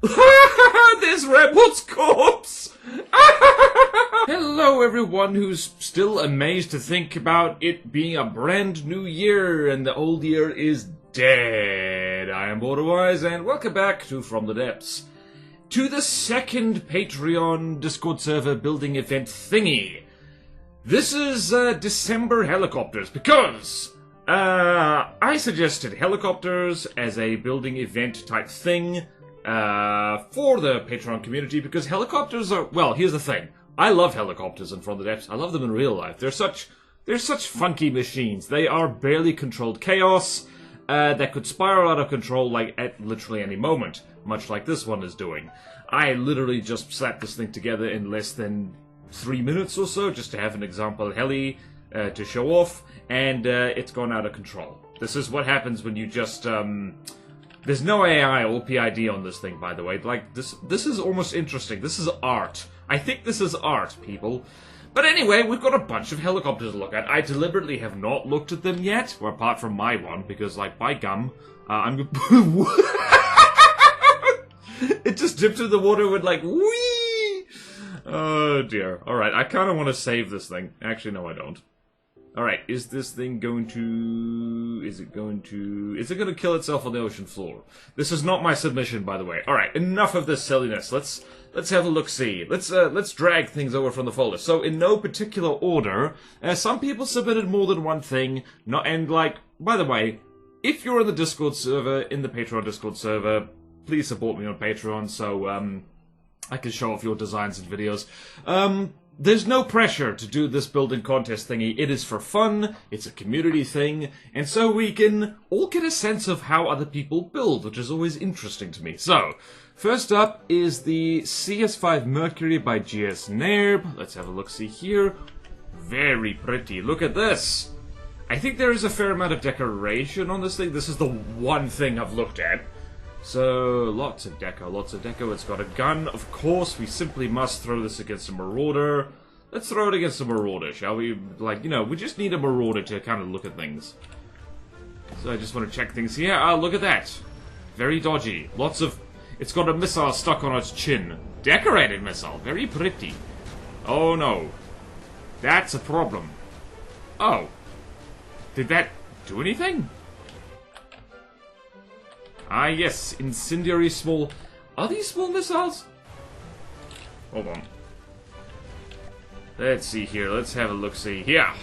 There's Rebel's corpse! Hello everyone who's still amazed to think about it being a brand new year and the old year is dead. I am BorderWise and welcome back to From the Depths. To the second Patreon Discord server building event thingy. This is December helicopters because I suggested helicopters as a building event type thing for the Patreon community because helicopters are, well, here's the thing. I love helicopters in From the Depths. I love them in real life. They're such funky machines. They are barely controlled chaos that could spiral out of control like at literally any moment, much like this one is doing. I literally just slapped this thing together in less than 3 minutes or so, just to have an example heli to show off, and it's gone out of control. This is what happens when you just, there's no AI or PID on this thing, by the way. Like, this is almost interesting. This is art. I think this is art, people. But anyway, we've got a bunch of helicopters to look at. I deliberately have not looked at them yet, or apart from my one, because, like, by gum, I'm it just dipped in the water with, like, whee! Oh, dear. Alright, I kind of want to save this thing. Actually, no, I don't. Alright, is this thing going to... Is it going to kill itself on the ocean floor? This is not my submission, by the way. Alright, enough of this silliness. Let's have a look-see. Let's drag things over from the folder. So, in no particular order, some people submitted more than one thing, and, like, by the way, if you're in the Discord server, in the Patreon Discord server, please support me on Patreon, so, I can show off your designs and videos. There's no pressure to do this building contest thingy. It is for fun, it's a community thing, and so we can all get a sense of how other people build, which is always interesting to me. So, first up is the CS5 Mercury by GS Nairb. Let's have a look-see here. Very pretty. Look at this. I think there is a fair amount of decoration on this thing. This is the one thing I've looked at. So, lots of deco, lots of deco. It's got a gun, of course. We simply must throw this against a marauder. Let's throw it against a marauder, shall we? Like, you know, we just need a marauder to kind of look at things. So I just want to check things here. Ah, look at that. Very dodgy. Lots of... It's got a missile stuck on its chin. Decorated missile. Very pretty. Oh, no. That's a problem. Oh. Did that do anything? Ah, yes, incendiary small... Are these small missiles? Hold on. Let's see here, let's have a look-see. Yeah.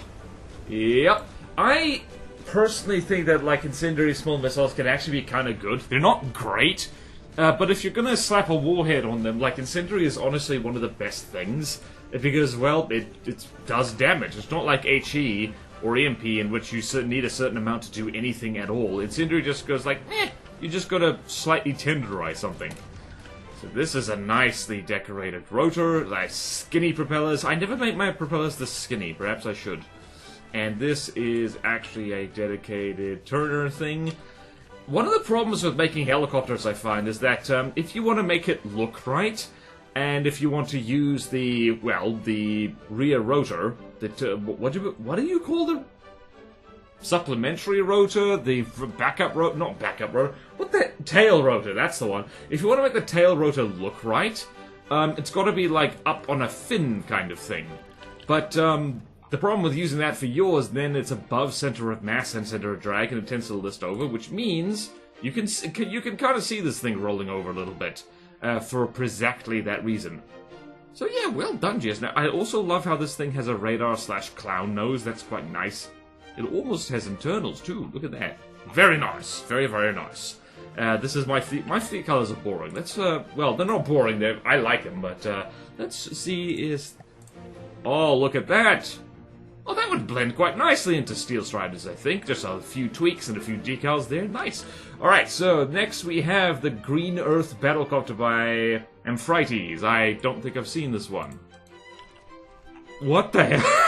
Yep. I personally think that, like, incendiary small missiles can actually be kind of good. They're not great, but if you're gonna slap a warhead on them, like, incendiary is honestly one of the best things, because, well, it does damage. It's not like HE or EMP in which you need a certain amount to do anything at all. Incendiary just goes like, eh. You just gotta slightly tenderize something. So this is a nicely decorated rotor, like skinny propellers. I never make my propellers this skinny, perhaps I should. And this is actually a dedicated turner thing. One of the problems with making helicopters, I find, is that if you want to make it look right, and if you want to use the, well, the rear rotor, what do you call the... Supplementary rotor, the backup rotor, not backup rotor, what the tail rotor, that's the one. If you want to make the tail rotor look right, it's got to be like up on a fin kind of thing. But the problem with using that for yours, then it's above center of mass and center of drag, and it tends to list over, which means you can kind of see this thing rolling over a little bit for exactly that reason. So yeah, well done, Jess. Now I also love how this thing has a radar/clown nose. That's quite nice. It almost has internals, too. Look at that. Very nice. Very, very nice. This is my fleet. My fleet colors are boring. Let's, well, they're not boring. I like them, but, let's see is... Oh, look at that. Oh, that would blend quite nicely into Steel Striders, I think. Just a few tweaks and a few decals there. Nice. Alright, so next we have the Green Earth Battlecopter by Amphitrite. I don't think I've seen this one. What the hell?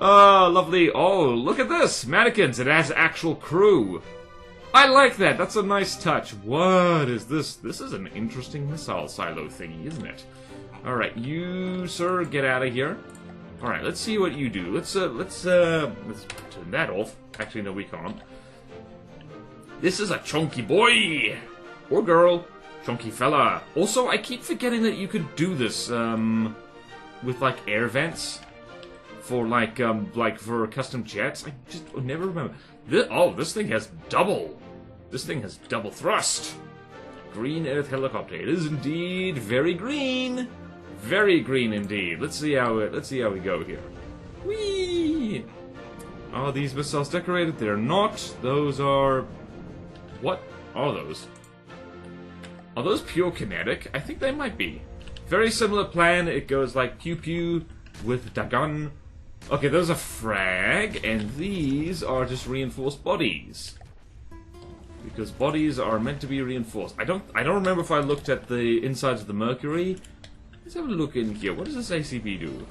Oh, lovely. Oh, look at this. Mannequins. It has actual crew. I like that. That's a nice touch. What is this? This is an interesting missile silo thingy, isn't it? Alright, you, sir, get out of here. Alright, let's see what you do. Let's turn that off. Actually, no, we can't. This is a chunky boy. Or girl. Chunky fella. Also, I keep forgetting that you could do this, with, like, air vents. For, like, for custom jets. I just never remember. This thing has double. This thing has double thrust. Green Earth helicopter. It is indeed very green. Very green indeed. Let's see how we go here. Whee! Are these missiles decorated? They're not. Those are... What are those? Are those pure kinetic? I think they might be. Very similar plan. It goes like pew-pew with the gun. Okay, those are frag, and these are just reinforced bodies. Because bodies are meant to be reinforced. I don't remember if I looked at the insides of the Mercury. Let's have a look in here. What does this ACP do?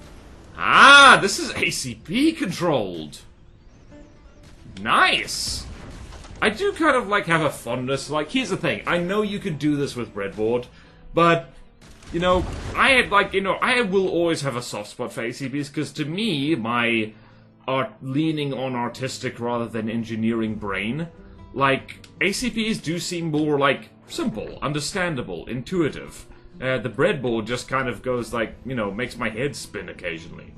Ah, this is ACP controlled. Nice. I do kind of like have a fondness. Like, here's the thing. I know you could do this with breadboard, but you know, I will always have a soft spot for ACPs because to me, my leaning on artistic rather than engineering brain, like ACPs do seem more like simple, understandable, intuitive. The breadboard just kind of goes like, you know, makes my head spin occasionally.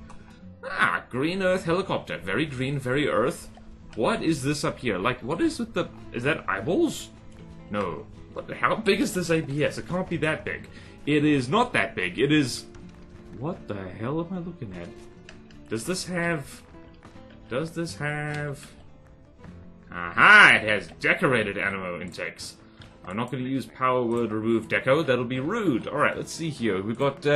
Ah, green Earth helicopter. Very green, very Earth. What is this up here? Like, what is with the... Is that eyeballs? No. How big is this APS? It can't be that big. It is not that big. It is... What the hell am I looking at? Does this have... Aha! It has decorated ammo intakes. I'm not going to use power word remove deco. That'll be rude. Alright, let's see here. We've got...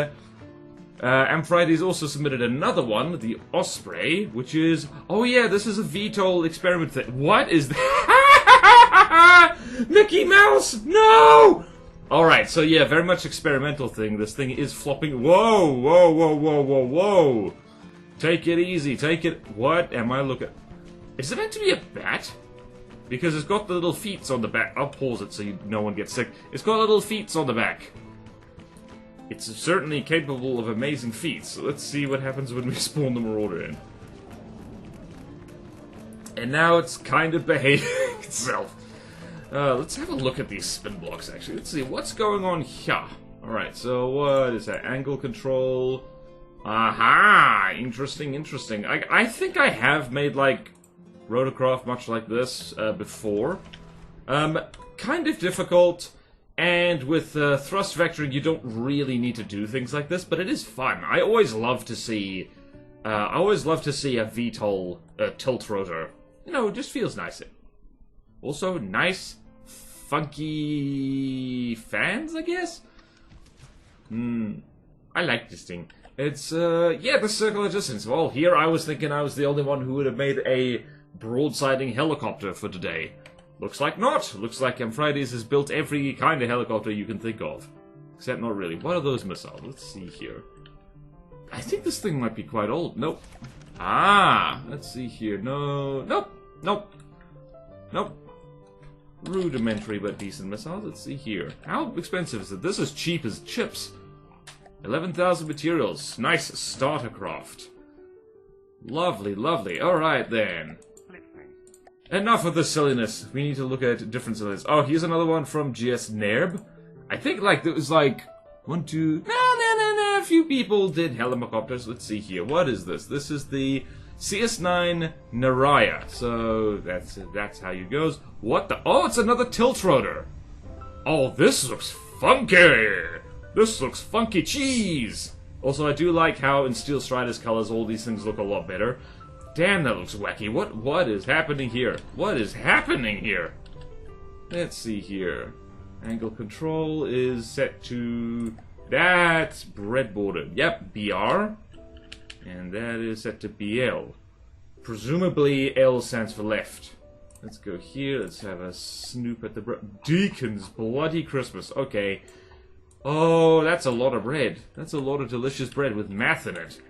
Amphitrite's also submitted another one, the Osprey, which is... Oh yeah, this is a VTOL experiment thing. What is that? Mickey Mouse! No! Alright, so yeah, very much experimental thing. This thing is flopping... Whoa, whoa, whoa, whoa, whoa, whoa! Take it easy, take it... What am I looking... Is it meant to be a bat? Because it's got the little feet on the back. I'll pause it so no one gets sick. It's got little feet on the back. It's certainly capable of amazing feats. So let's see what happens when we spawn the Marauder in. And now it's kind of behaving itself. Let's have a look at these spin blocks, actually. Let's see what's going on here. Alright, so what is that? Angle control. Aha! Interesting, interesting. I think I have made, like, rotorcraft much like this before. Kind of difficult. And with thrust vectoring, you don't really need to do things like this, but it is fun. I always love to see a VTOL tilt rotor. You know, it just feels nice. Also, nice, funky fans, I guess? I like this thing. It's, yeah, the circular distance. Well, here I was thinking I was the only one who would have made a broadsiding helicopter for today. Looks like not. Looks like Amphitrite has built every kind of helicopter you can think of. Except not really. What are those missiles? Let's see here. I think this thing might be quite old. Nope. Ah! Let's see here. No. Nope. Nope. Nope. Rudimentary but decent missiles. Let's see here. How expensive is it? This is cheap as chips. 11,000 materials. Nice starter craft. Lovely, lovely. Alright then. Enough of the silliness. We need to look at different silliness. Oh, here's another one from GS Nerb. I think, like, there was, like, one, two... No, a few people did helicopters. Let's see here. What is this? This is the CS9 Naraya. So, that's how it goes. What the... Oh, it's another tilt rotor. Oh, this looks funky. This looks funky cheese. Also, I do like how in Steel Strider's colors all these things look a lot better. Damn, that looks wacky. What is happening here? What is happening here? Let's see here. Angle control is set to... That's breadboarded. Yep, BR. And that is set to BL. Presumably L stands for left. Let's go here. Let's have a snoop at the Deacon's Bloody Christmas. Okay. Oh, that's a lot of bread. That's a lot of delicious bread with math in it.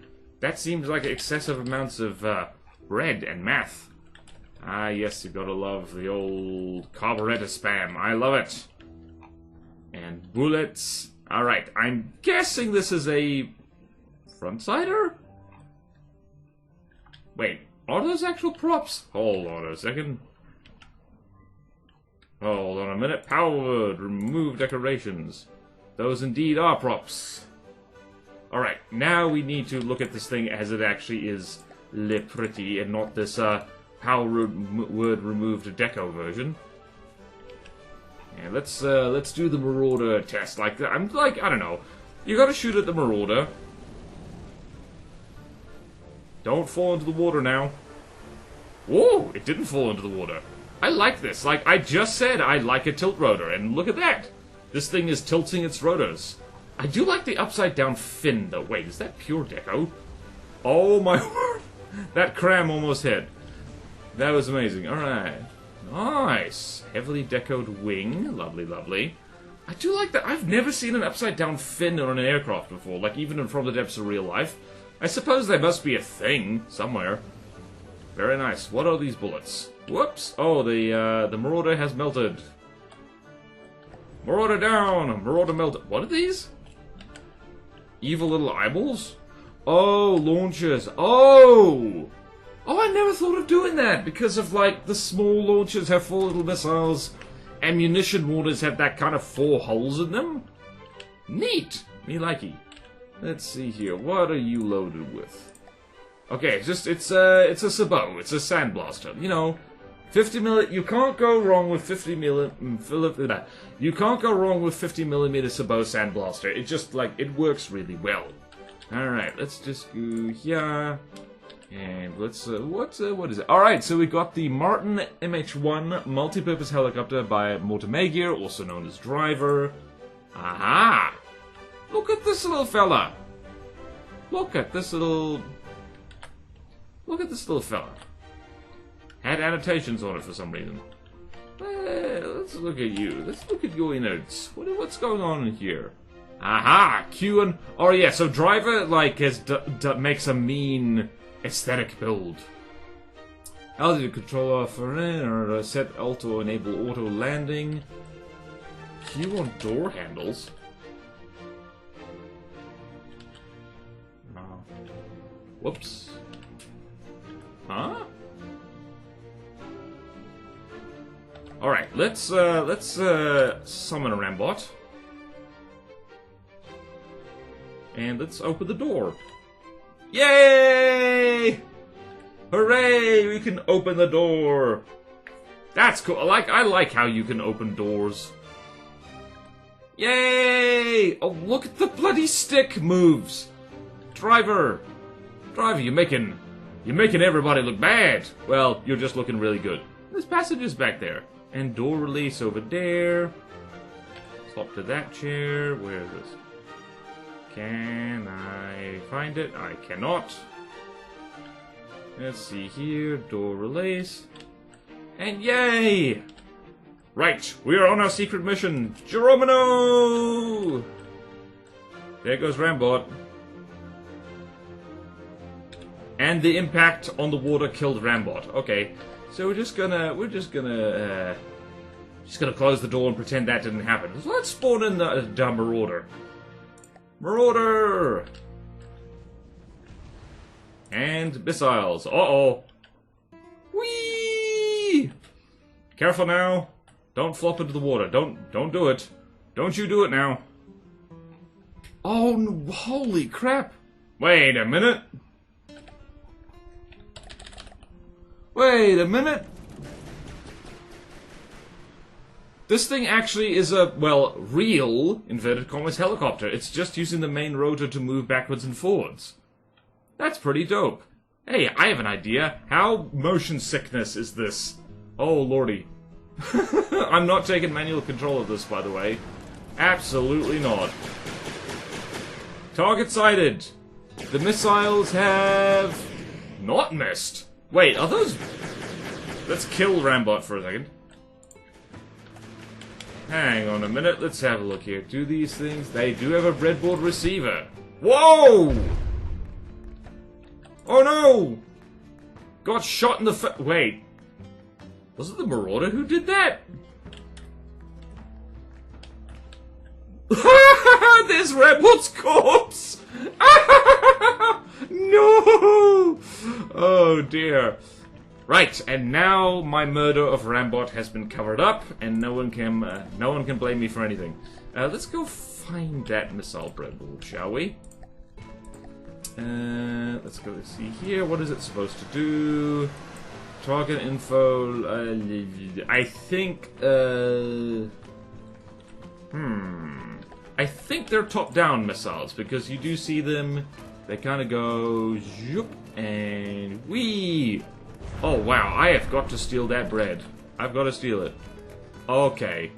That seems like excessive amounts of bread and math. Ah, yes, you gotta love the old carburetor spam. I love it. And bullets. Alright, I'm guessing this is a front-sider? Wait, are those actual props? Hold on a second. Hold on a minute. Powered. Remove decorations. Those indeed are props. Alright, now we need to look at this thing as it actually is le pretty, and not this power word removed deco version. And let's do the Marauder test. I don't know. You gotta shoot at the Marauder. Don't fall into the water now. Whoa, it didn't fall into the water. I like this. Like I just said, I like a tilt rotor, and look at that. This thing is tilting its rotors. I do like the upside down fin though. Wait, is that pure deco? Oh my word. That cram almost hit. That was amazing. Alright. Nice. Heavily decoed wing. Lovely, lovely. I do like that. I've never seen an upside down fin on an aircraft before. Like even from the depths of real life. I suppose there must be a thing somewhere. Very nice. What are these bullets? Whoops. Oh, the Marauder has melted. Marauder down! Marauder melted. What are these? Evil little eyeballs? Oh, launchers. Oh! Oh, I never thought of doing that because of, like, the small launchers have 4 little missiles. Ammunition mortars have that kind of 4 holes in them. Neat! Me likey. Let's see here. What are you loaded with? Okay, it's a sabot. It's a sandblaster. You know, 50 mm. You can't go wrong with 50 mm. You can't go wrong with 50 mm sabot sandblaster. It just it works really well. All right, let's just go here, and let's what is it? All right, so we got the Martin MH1 multi-purpose helicopter by Montemagir, also known as Driver. Aha! Look at this little fella. Look at this little fella. Had annotations on it for some reason. Let's look at you. Let's look at your innards. What's going on in here? Aha! Q and... Oh yeah, so Driver, makes a mean aesthetic build. Altitude controller for or set auto enable auto landing. Q on door handles. Whoops. Huh? Alright, let's summon a Rambot. And let's open the door. Yay! Hooray! We can open the door. That's cool. I like how you can open doors. Yay! Oh, look at the bloody stick moves. Driver, you're making everybody look bad. Well, you're just looking really good. There's passages back there. And door release over there. Swap to that chair. Where is this? Can I find it? I cannot. Let's see here. Door release. And yay! Right, we are on our secret mission. Geromino! There goes Rambot. And the impact on the water killed Rambot. Okay, so we're just gonna close the door and pretend that didn't happen. So let's spawn in the Marauder. Marauder! And missiles. Uh-oh. Whee! Careful now. Don't flop into the water. Don't do it. Don't you do it now. Oh, no, holy crap. Wait a minute. Wait a minute. This thing actually is a, well, real, inverted commas, helicopter. It's just using the main rotor to move backwards and forwards. That's pretty dope. Hey, I have an idea. How motion sickness is this? Oh, lordy. I'm not taking manual control of this, by the way. Absolutely not. Target sighted. The missiles have not missed. Wait, are those... Let's kill Rambot for a second. Hang on a minute, let's have a look here. Do these things... They do have a breadboard receiver. Whoa! Oh no! Got shot in the wait. Was it the Marauder who did that? There's Rambot's corpse! No! Oh dear. Right, and now my murder of Rambot has been covered up, and no one can blame me for anything. Let's go find that missile bread ball, shall we? Let's go see here. What is it supposed to do? Target info. I think. I think they're top-down missiles because you do see them. They kind of go zoop and wee. Oh wow! I have got to steal that bread. I've got to steal it. Okay.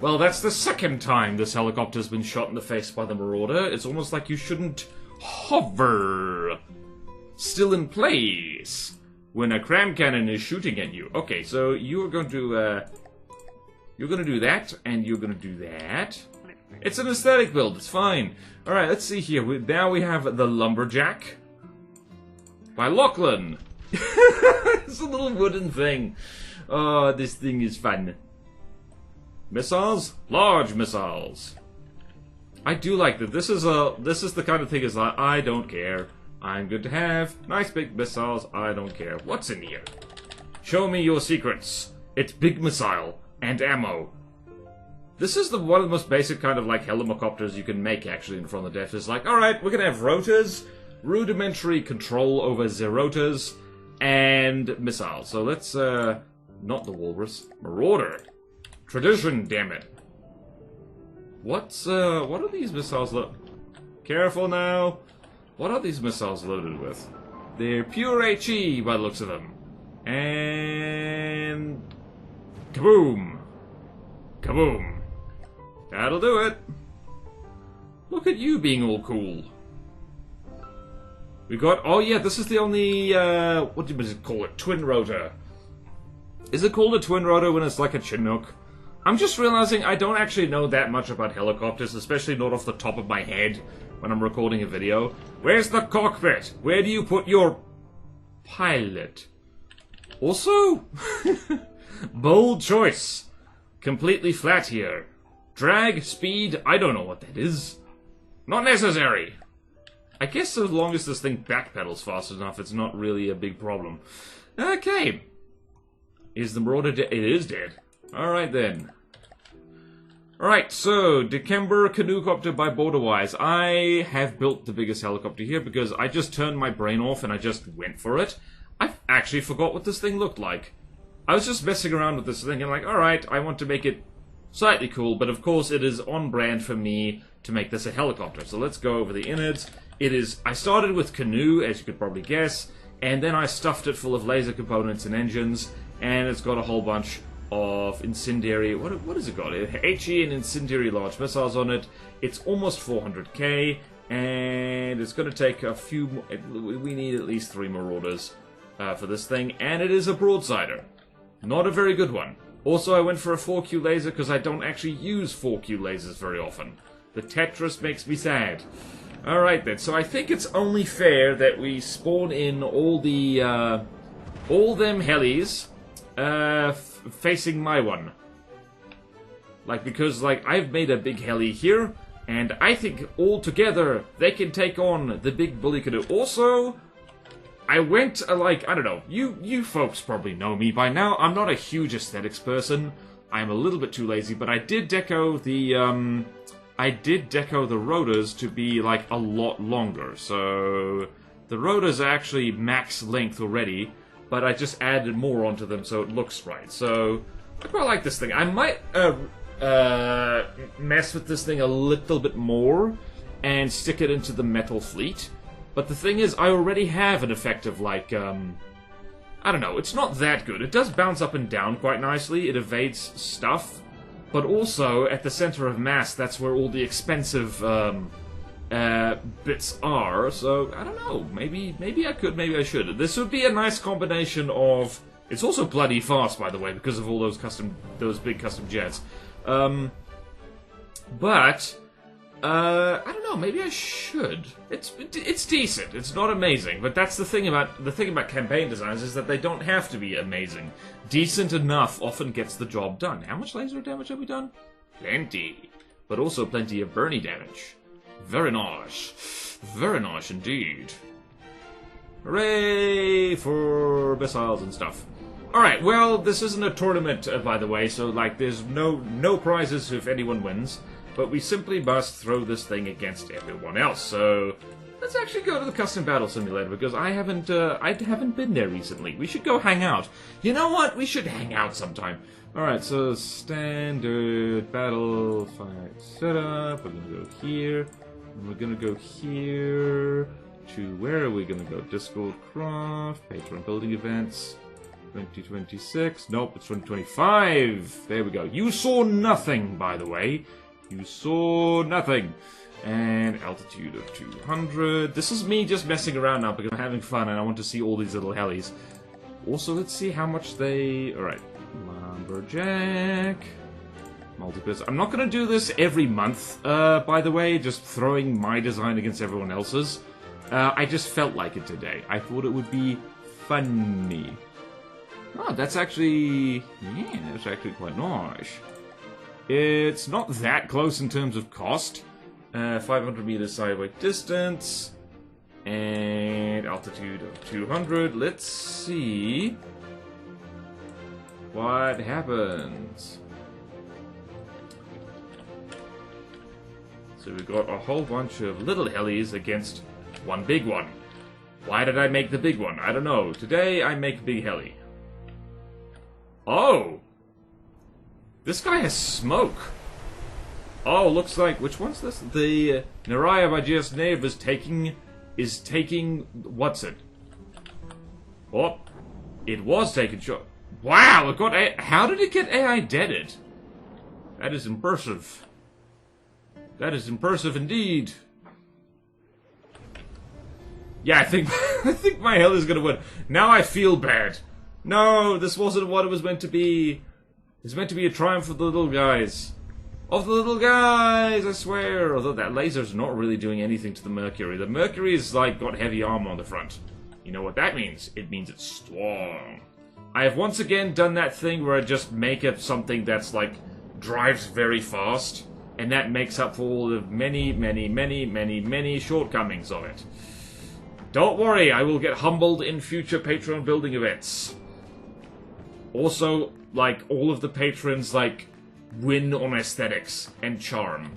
Well, that's the second time this helicopter's been shot in the face by the Marauder. It's almost like you shouldn't hover still in place when a cram cannon is shooting at you. Okay, so you are going to do that, and you're going to do that. It's an aesthetic build. It's fine. All right, let's see here. Now we have the Lumberjack by Lachlan. It's a little wooden thing. Oh, this thing is fun. Missiles? Large missiles. I do like that. This is the kind of thing is like, I don't care. I'm good to have. Nice big missiles. I don't care. What's in here? Show me your secrets. It's big missile and ammo. This is one of the most basic kind of like helicopters you can make actually in front of the def. It's like, alright, we're gonna have rotors, rudimentary control over the rotors, and missiles. So let's not the Walrus. Marauder. Tradition, damn it. What are these missiles Careful now. What are these missiles loaded with? They're pure HE by the looks of them. And kaboom. Kaboom. That'll do it. Look at you being all cool. We got, oh yeah, this is the only, what do you call it? Twin rotor. Is it called a twin rotor when it's like a Chinook? I'm just realizing I don't actually know that much about helicopters, especially not off the top of my head when I'm recording a video. Where's the cockpit? Where do you put your pilot? Also, bold choice. Completely flat here. Drag, speed, I don't know what that is. Not necessary. I guess as long as this thing backpedals fast enough, it's not really a big problem. Okay. Is the Marauder dead? It is dead. Alright then. Alright, so, Dikember Canoecopter by BorderWise. I have built the biggest helicopter here because I just turned my brain off and I just went for it. I actually forgot what this thing looked like. I was just messing around with this thing and like, alright, I want to make it slightly cool, but of course it is on brand for me to make this a helicopter. So let's go over the innards. I started with canoe, as you could probably guess, and then I stuffed it full of laser components and engines, and it's got a whole bunch of incendiary, what has it got? HE and incendiary large missiles on it. It's almost 400k, and it's going to take a few, we need at least 3 Marauders for this thing, and it is a broadsider. Not a very good one. Also, I went for a 4Q laser because I don't actually use 4Q lasers very often. The Tetris makes me sad. Alright then, so I think it's only fair that we spawn in all them helis facing my one. Like, because, like, I've made a big heli here, and I think all together they can take on the big bully canoe. Also, I went, like, I don't know, you folks probably know me by now. I'm not a huge aesthetics person. I'm a little bit too lazy, but I did deco the rotors to be, like, a lot longer. So, the rotors are actually max length already, but I just added more onto them so it looks right. So, I quite like this thing. I might mess with this thing a little bit more and stick it into the metal fleet. But the thing is, I already have an effective, like, I don't know, it's not that good. It does bounce up and down quite nicely. It evades stuff. But also, at the center of mass, that's where all the expensive bits are. So, I don't know. Maybe I could, maybe I should. This would be a nice combination of... It's also bloody fast, by the way, because of all those big custom jets. But I don't know. Maybe I should. It's decent. It's not amazing, but that's the thing about campaign designs is that they don't have to be amazing. Decent enough often gets the job done. How much laser damage have we done? Plenty, but also plenty of Bernie damage. Very nice indeed. Hooray for missiles and stuff. Alright, well, this isn't a tournament, by the way, so, like, there's no prizes if anyone wins, but we simply must throw this thing against everyone else, so let's actually go to the Custom Battle Simulator, because I haven't been there recently. We should go hang out. You know what? We should hang out sometime. Alright, so standard battle fight setup. We're gonna go here, and we're gonna go here to, where are we gonna go? Discord Craft, Patreon Building Events, 2026. Nope, it's 2025. There we go. You saw nothing, by the way. You saw nothing. And altitude of 200. This is me just messing around now because I'm having fun and I want to see all these little helis. Also, let's see how much they... Alright. Lumberjack. Multipurpose. I'm not going to do this every month, by the way, just throwing my design against everyone else's. I just felt like it today. I thought it would be funny. Oh, that's actually... Yeah, that's actually quite nice. It's not that close in terms of cost. 500 meters sideway distance. And altitude of 200. Let's see what happens. So we've got a whole bunch of little helis against one big one. Why did I make the big one? I don't know. Today I make big heli. Oh! This guy has smoke. Oh, looks like... Which one's this? The Naraya by GS Nave is taking... What's it? Oh. It was taken shot. Wow, it got A... How did it get AI deaded? That is impressive. That is impressive indeed. Yeah, I think I think my hell is gonna win. Now I feel bad. No, this wasn't what it was meant to be. It's meant to be a triumph of the little guys. Of the little guys, I swear. Although that laser's not really doing anything to the Mercury. The Mercury is like got heavy armor on the front. You know what that means? It means it's strong. I have once again done that thing where I just make up something that's like drives very fast, and that makes up for all the many shortcomings of it. Don't worry, I will get humbled in future Patreon building events. Also, like, all of the patrons, like, win on aesthetics and charm,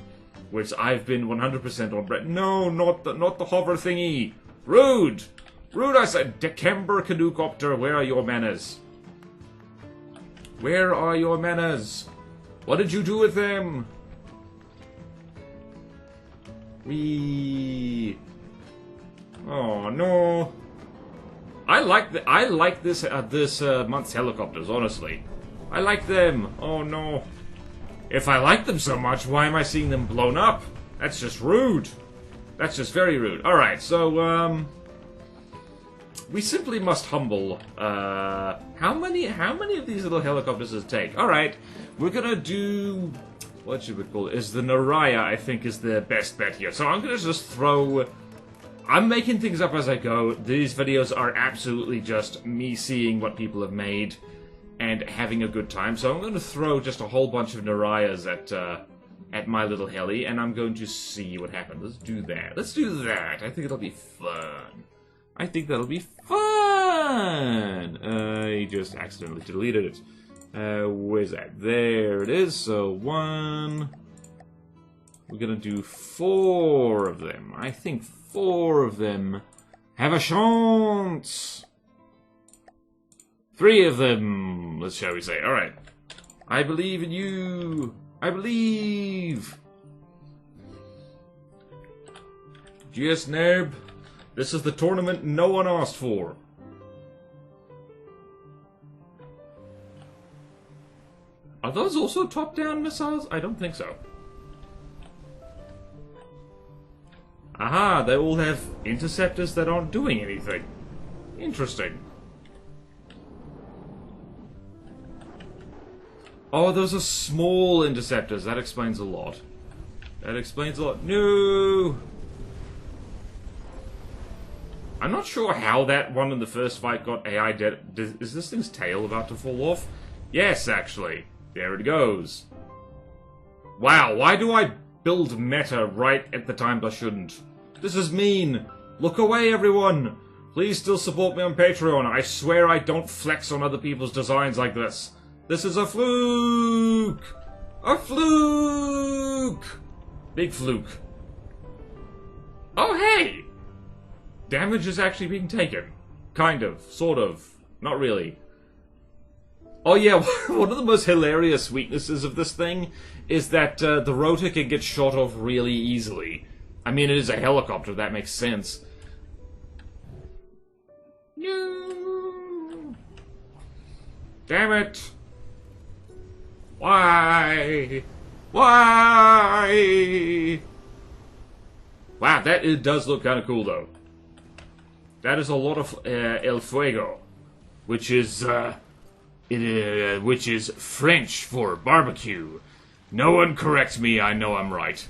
which I've been 100% on. No, not the hover thingy. Rude! Rude, I said. December Canoecopter, where are your manners? Where are your manners? What did you do with them? Oh no! I like this month's helicopters. Honestly, I like them. Oh no! If I like them so much, why am I seeing them blown up? That's just rude. That's just very rude. All right, so we simply must humble. How many of these little helicopters does it take? All right, we're gonna do. What should we call it? Is the Naraya, I think, is the best bet here. So I'm gonna just throw... I'm making things up as I go. These videos are absolutely just me seeing what people have made and having a good time. So I'm gonna throw just a whole bunch of Narayas at my little heli, and I'm going to see what happens. Let's do that. Let's do that. I think it'll be fun. I think that'll be fun! I just accidentally deleted it. Where's that? There it is. So 1. We're gonna do 4 of them. I think 4 of them have a chance. 3 of them, let's shall we say. Alright. I believe in you. I believe. GS Nerb. This is the tournament no one asked for. Are those also top-down missiles? I don't think so. Aha, they all have interceptors that aren't doing anything. Interesting. Oh, those are small interceptors. That explains a lot. That explains a lot. No! I'm not sure how that one in the first fight got AI dead. Is this thing's tail about to fall off? Yes, actually. There it goes. Wow, why do I build meta right at the times I shouldn't? This is mean. Look away, everyone. Please still support me on Patreon. I swear I don't flex on other people's designs like this. This is a fluke! A fluke! Big fluke. Oh, hey! Damage is actually being taken. Kind of. Sort of. Not really. Oh yeah, one of the most hilarious weaknesses of this thing is that the rotor can get shot off really easily. I mean, it is a helicopter, that makes sense. No! Damn it! Why? Why? Wow, it does look kind of cool, though. That is a lot of El Fuego, which is French for barbecue. No one correct me, I know I'm right.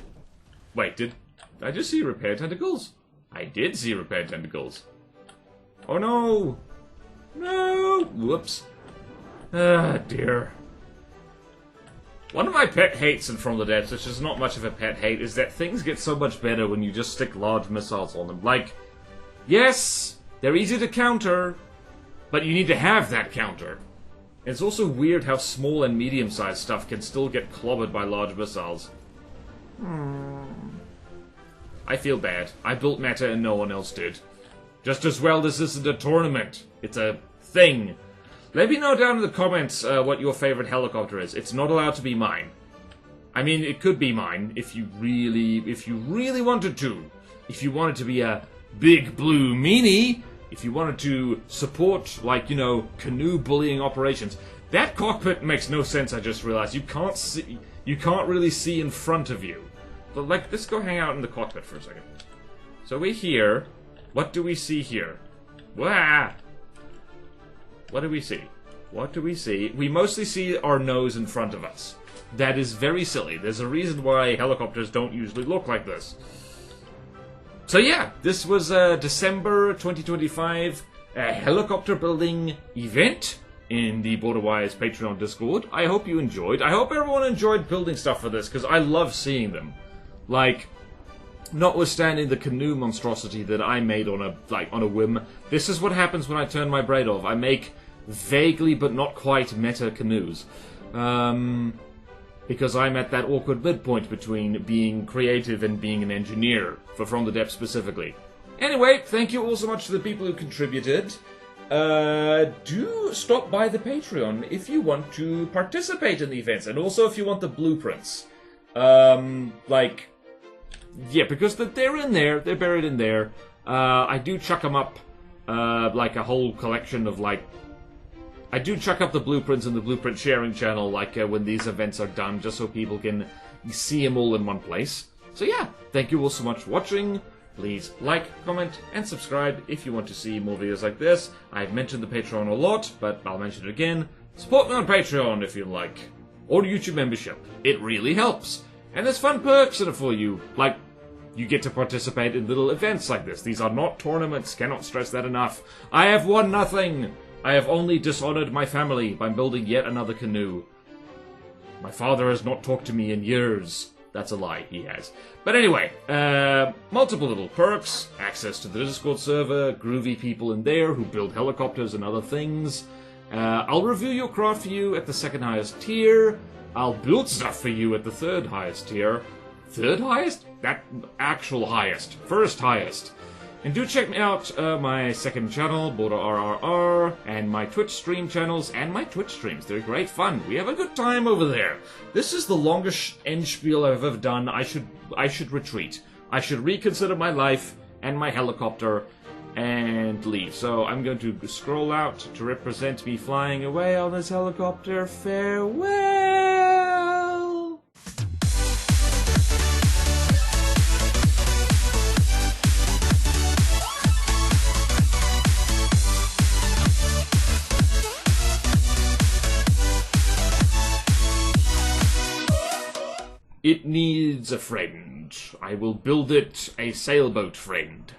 Wait, did I just see repair tentacles? I did see repair tentacles. Oh no! No! Whoops. Ah, dear. One of my pet hates in From the Depths, which is not much of a pet hate, is that things get so much better when you just stick large missiles on them. Like, yes, they're easy to counter, but you need to have that counter. It's also weird how small and medium-sized stuff can still get clobbered by large missiles. I feel bad. I built meta and no one else did. Just as well this isn't a tournament. It's a thing. Let me know down in the comments what your favorite helicopter is. It's not allowed to be mine. I mean, it could be mine if you really wanted to. If you wanted to be a big blue meanie, if you wanted to support, like, you know, canoe bullying operations. That cockpit makes no sense, I just realized. You can't really see in front of you. So, like, let's go hang out in the cockpit for a second. So we're here. What do we see here? Wah! What do we see? What do we see? We mostly see our nose in front of us. That is very silly. There's a reason why helicopters don't usually look like this. So yeah, this was December 2025 helicopter building event in the BorderWise Patreon Discord. I hope you enjoyed. I hope everyone enjoyed building stuff for this, because I love seeing them. Like, notwithstanding the canoe monstrosity that I made on a whim, this is what happens when I turn my braid off. I make vaguely but not quite meta canoes. Because I'm at that awkward midpoint between being creative and being an engineer, for From the Depths specifically. Anyway, thank you all so much to the people who contributed. Do stop by the Patreon if you want to participate in the events, and also if you want the blueprints. Yeah, because they're in there, they're buried in there. I do chuck them up, like a whole collection of, like... I do chuck up the blueprints in the blueprint sharing channel, like, when these events are done, just so people can see them all in one place. So yeah, thank you all so much for watching. Please like, comment, and subscribe if you want to see more videos like this. I've mentioned the Patreon a lot, but I'll mention it again. Support me on Patreon if you like. Or YouTube membership. It really helps. And there's fun perks in it for you. Like, you get to participate in little events like this. These are not tournaments, cannot stress that enough. I have won nothing. I have only dishonored my family by building yet another canoe. My father has not talked to me in years. That's a lie, he has. But anyway, multiple little perks, access to the Discord server, groovy people in there who build helicopters and other things. I'll review your craft for you at the second highest tier. I'll build stuff for you at the third highest tier. Third highest? That actual highest. First highest. And do check me out my second channel, BorderRRR, and my Twitch stream channels, and my Twitch streams. They're great fun. We have a good time over there. This is the longest end spiel I've ever done. I should retreat. I should reconsider my life and my helicopter and leave. So I'm going to scroll out to represent me flying away on this helicopter. Farewell! It needs a friend. I will build it a sailboat friend.